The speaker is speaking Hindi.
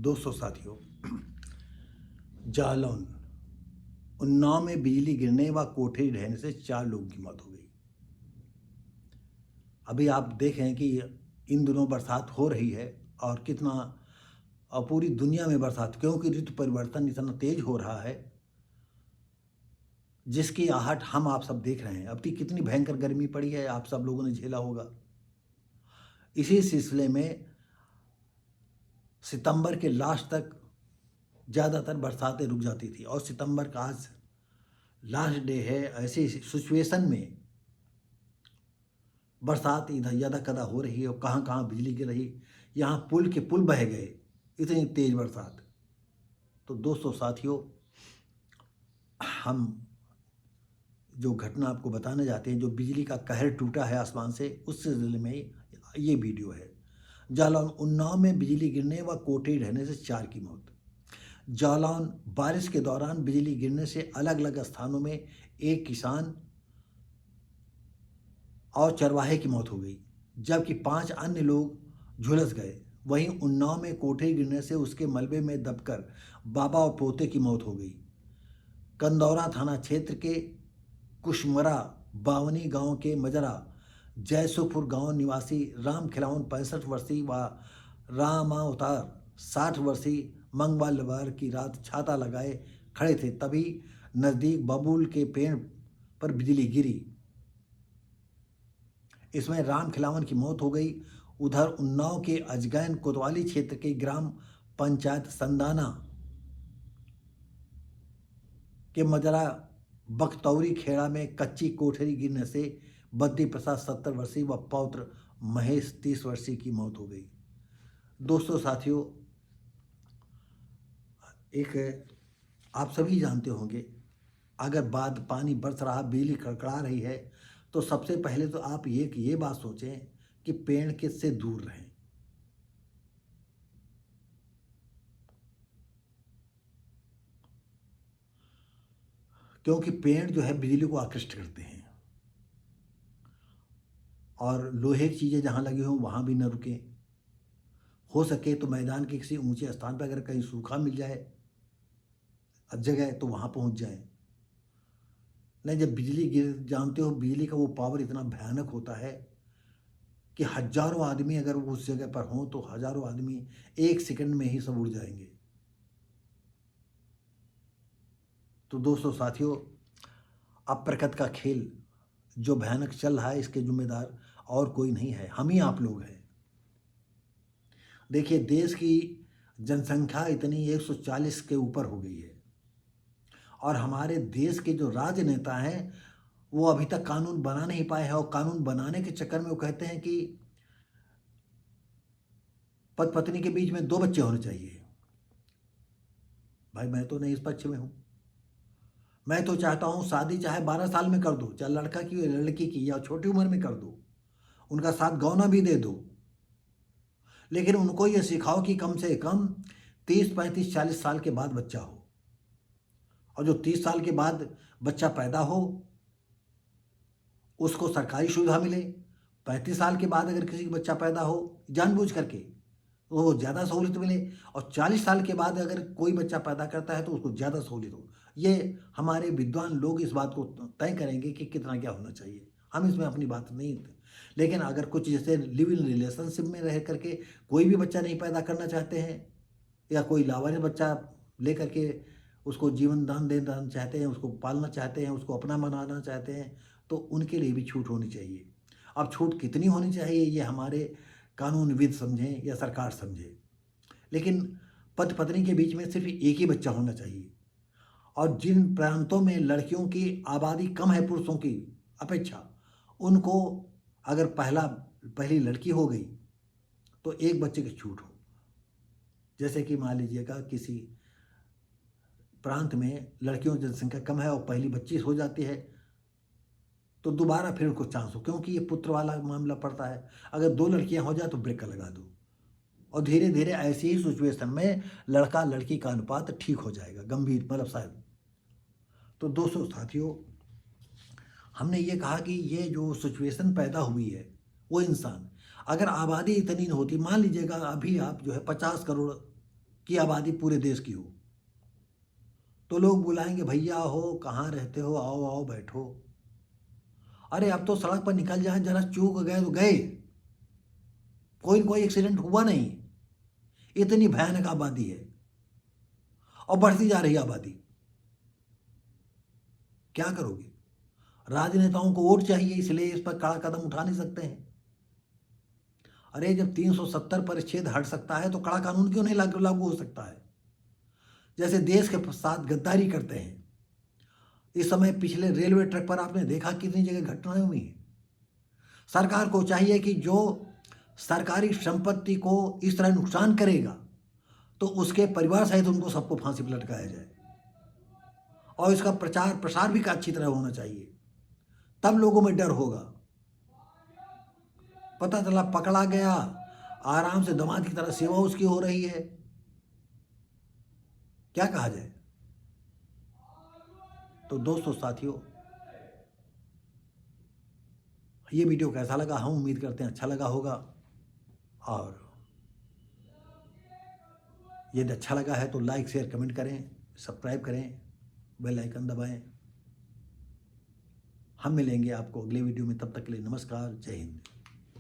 दोस्तों साथियों, जालौन उन्नाव में बिजली गिरने व कोठरी ढहने से 4 लोगों की मौत हो गई। अभी आप देख रहे हैं कि इन दिनों बरसात हो रही है और कितना पूरी दुनिया में बरसात, क्योंकि ऋतु परिवर्तन इतना तेज हो रहा है जिसकी आहट हम आप सब देख रहे हैं। अब तक कितनी भयंकर गर्मी पड़ी है, आप सब लोगों ने झेला होगा। इसी सिलसिले में सितंबर के लास्ट तक ज़्यादातर बरसातें रुक जाती थी और सितंबर का आज लास्ट डे है। ऐसी सिचुएशन में बरसात इधर ज़्यादा कदा हो रही है और कहाँ कहाँ बिजली गिर रही, यहाँ पुल के पुल बह गए, इतनी तेज बरसात। तो दोस्तों साथियों, हम जो घटना आपको बताने जाते हैं, जो बिजली का कहर टूटा है आसमान से, उस सिलसिले में ये वीडियो है। जालौन उन्नाव में बिजली गिरने व कोठरी ढहने से 4 की मौत। जालौन बारिश के दौरान बिजली गिरने से अलग अलग स्थानों में एक किसान और चरवाहे की मौत हो गई, जबकि 5 अन्य लोग झुलस गए। वहीं उन्नाव में कोठरी गिरने से उसके मलबे में दबकर बाबा और पोते की मौत हो गई। कंदौरा थाना क्षेत्र के कुशमरा बावनी गांव के मजरा जयसुपुर गांव निवासी राम खिलावन 65 वर्षीय व रामावतार 60 वर्षीय मंगलवार की रात छाता लगाए खड़े थे, तभी नज़दीक बबूल के पेड़ पर बिजली गिरी। इसमें राम खिलावन की मौत हो गई। उधर उन्नाव के अजगैन कोतवाली क्षेत्र के ग्राम पंचायत संदाना के मजरा बख्तौरी खेड़ा में कच्ची कोठरी गिरने से बद्दी प्रसाद 70 वर्षीय व पौत्र महेश 30 वर्षीय की मौत हो गई। दोस्तों साथियों, एक आप सभी जानते होंगे, अगर बाद पानी बरस रहा, बिजली कड़कड़ा रही है, तो सबसे पहले तो आप ये बात सोचें कि पेड़ किससे दूर रहें। क्योंकि पेड़ जो है बिजली को आकृष्ट करते हैं और लोहे की चीज़ें जहाँ लगी हों वहाँ भी न रुकें। हो सके तो मैदान के किसी ऊंचे स्थान पर अगर कहीं सूखा मिल जाए जगह तो वहाँ पहुँच जाएं। नहीं, जब बिजली गिर, जानते हो बिजली का वो पावर इतना भयानक होता है कि हजारों आदमी अगर वो उस जगह पर हों तो हजारों आदमी 1 सेकंड में ही सब उड़ जाएंगे। तो दोस्तों साथियों, अब प्रकृति का खेल जो भयानक चल रहा है, इसके जिम्मेदार और कोई नहीं है, हम ही आप लोग हैं। देखिए, देश की जनसंख्या इतनी 140 के ऊपर हो गई है और हमारे देश के जो राजनेता हैं वो अभी तक कानून बना नहीं पाए हैं और कानून बनाने के चक्कर में वो कहते हैं कि पति पत्नी के बीच में 2 बच्चे होने चाहिए। भाई, मैं तो नहीं इस पक्ष में हूँ। मैं तो चाहता हूँ शादी चाहे 12 साल में कर दो, चाहे लड़का की या लड़की की, या छोटी उम्र में कर दो, उनका साथ गौना भी दे दो, लेकिन उनको ये सिखाओ कि कम से कम 30, 35, 40 साल के बाद बच्चा हो, और जो 30 साल के बाद बच्चा पैदा हो उसको सरकारी सुविधा मिले। 35 साल के बाद अगर किसी का बच्चा पैदा हो जानबूझ करके तो वो ज़्यादा सहूलियत मिले, और 40 साल के बाद अगर कोई बच्चा पैदा करता है तो उसको ज़्यादा सहूलियत हो। ये हमारे विद्वान लोग इस बात को तय करेंगे कि कितना क्या होना चाहिए, हम इसमें अपनी बात नहीं। लेकिन अगर कुछ जैसे लिव इन रिलेशनशिप में रह करके कोई भी बच्चा नहीं पैदा करना चाहते हैं, या कोई लावारिस बच्चा ले करके उसको जीवन दान देना चाहते हैं, उसको पालना चाहते हैं, उसको अपना बनाना चाहते हैं, तो उनके लिए भी छूट होनी चाहिए। अब छूट कितनी होनी चाहिए ये हमारे कानूनविद समझें या सरकार समझे, लेकिन पति पत्नी के बीच में सिर्फ एक ही बच्चा होना चाहिए। और जिन प्रांतों में लड़कियों की आबादी कम है पुरुषों की अपेक्षा, उनको अगर पहली लड़की हो गई तो 1 बच्चे की छूट हो। जैसे कि मान लीजिएगा किसी प्रांत में लड़कियों की जनसंख्या कम है और पहली बच्ची हो जाती है तो दोबारा फिर उनको चांस हो, क्योंकि ये पुत्र वाला मामला पड़ता है। अगर 2 लड़कियां हो जाए तो ब्रेक लगा दो, और धीरे धीरे ऐसी ही सिचुएशन में लड़का लड़की का अनुपात ठीक हो जाएगा, गंभीर मतलब शायद। तो दोस्तों साथियों, हमने ये कहा कि ये जो सिचुएशन पैदा हुई है, वो इंसान, अगर आबादी इतनी होती, मान लीजिएगा अभी आप जो है 50 करोड़ की आबादी पूरे देश की हो, तो लोग बुलाएंगे, भैया हो, कहाँ रहते हो, आओ आओ बैठो। अरे अब तो सड़क पर निकल जाए, जरा चूक गए तो गए, कोई न कोई एक्सीडेंट हुआ नहीं। इतनी भयानक आबादी है और बढ़ती जा रही आबादी। क्या करोगे? राजनेताओं को वोट चाहिए, इसलिए इस पर कड़ा कदम उठा नहीं सकते हैं। अरे जब 370 परिच्छेद हट सकता है तो कड़ा कानून क्यों नहीं लागू हो सकता है? जैसे देश के साथ गद्दारी करते हैं। इस समय पिछले रेलवे ट्रैक पर आपने देखा कितनी जगह घटनाएं हुई हैं। सरकार को चाहिए कि जो सरकारी संपत्ति को इस तरह नुकसान करेगा तो उसके परिवार सहित उनको सबको फांसी पर लटकाया जाए, और इसका प्रचार प्रसार भी अच्छी तरह होना चाहिए, तब लोगों में डर होगा। पता चला पकड़ा गया, आराम से दामाद की तरह सेवा उसकी हो रही है, क्या कहा जाए? तो दोस्तों साथियों, ये वीडियो कैसा लगा? हम उम्मीद करते हैं अच्छा लगा होगा, और यदि अच्छा लगा है तो लाइक शेयर कमेंट करें, सब्सक्राइब करें, बेल आइकन दबाएं। हम मिलेंगे आपको अगले वीडियो में, तब तक के लिए नमस्कार, जय हिंद।